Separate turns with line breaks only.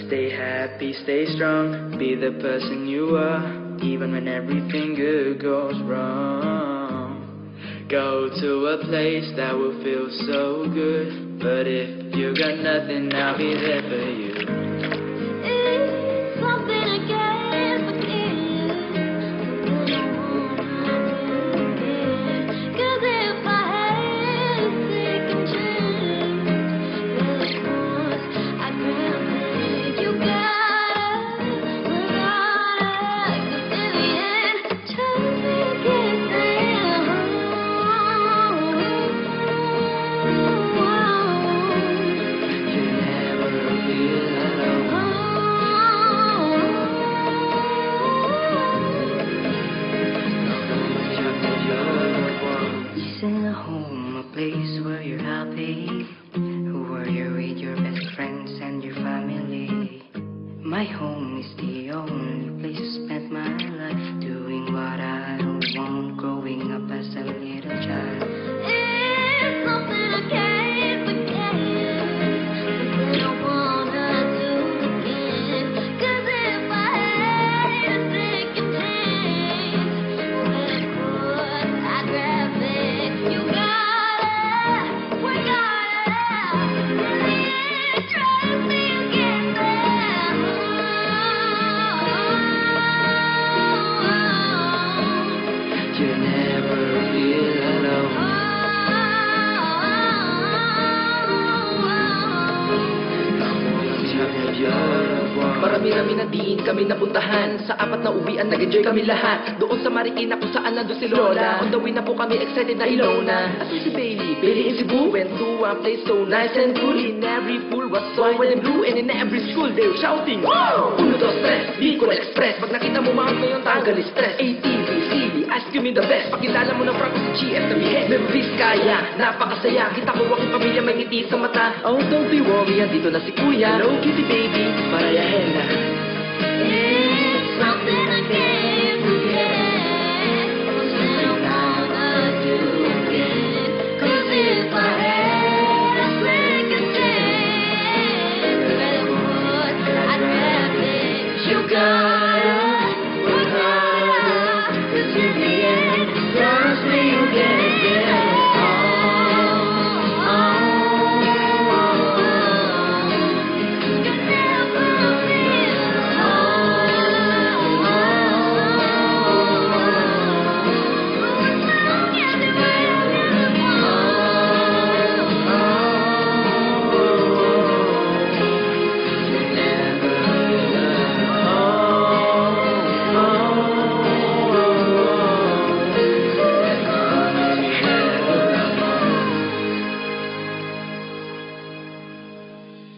Stay happy, stay strong, be the person you are, even when everything good goes wrong. Go to a place that will feel so good, but if you got nothing, I'll be there for you.
It's something I can't forget. Cause if I had a second chance, well, of course, I'd grab it. You gotta, cause in the end, trust me, get there.
You never feel alone. Send a home, a place where you're happy, where you're with your best friends and your family. My home is the only place I spent my life, doing what I want, growing up as a little child.
It's something I can't forget. Something I wanna do again. Cause if I had a second chance, well, of course, I'd grab it. You gotta, we gotta, in the end, trust me, you get there.
You never feel alone.
Marami-rami na diin kami napuntahan. Sa apat na uwian, nag-enjoy kami lahat. Doon sa Marikina kung saan nandun si Lola. On the way na po kami, excited na Ilona. At si Bailey in Cebu. Went to a place so nice and cool. In every pool was so white and blue. And in every school they were shouting, wow! 1, 2, 3, Bicol Express. Pag nakita mo mga ngayon, tanggal stress. ATV, silly, ice cream in the best. Pakilala mo ng Franco si GF na bihe. Memories kaya, napakasaya. Kita ko aking pamilya may ngiti sa mata. Oh, don't be worried, dito na si Kuya. Hello, kitty baby, parayahin na.
Yeah.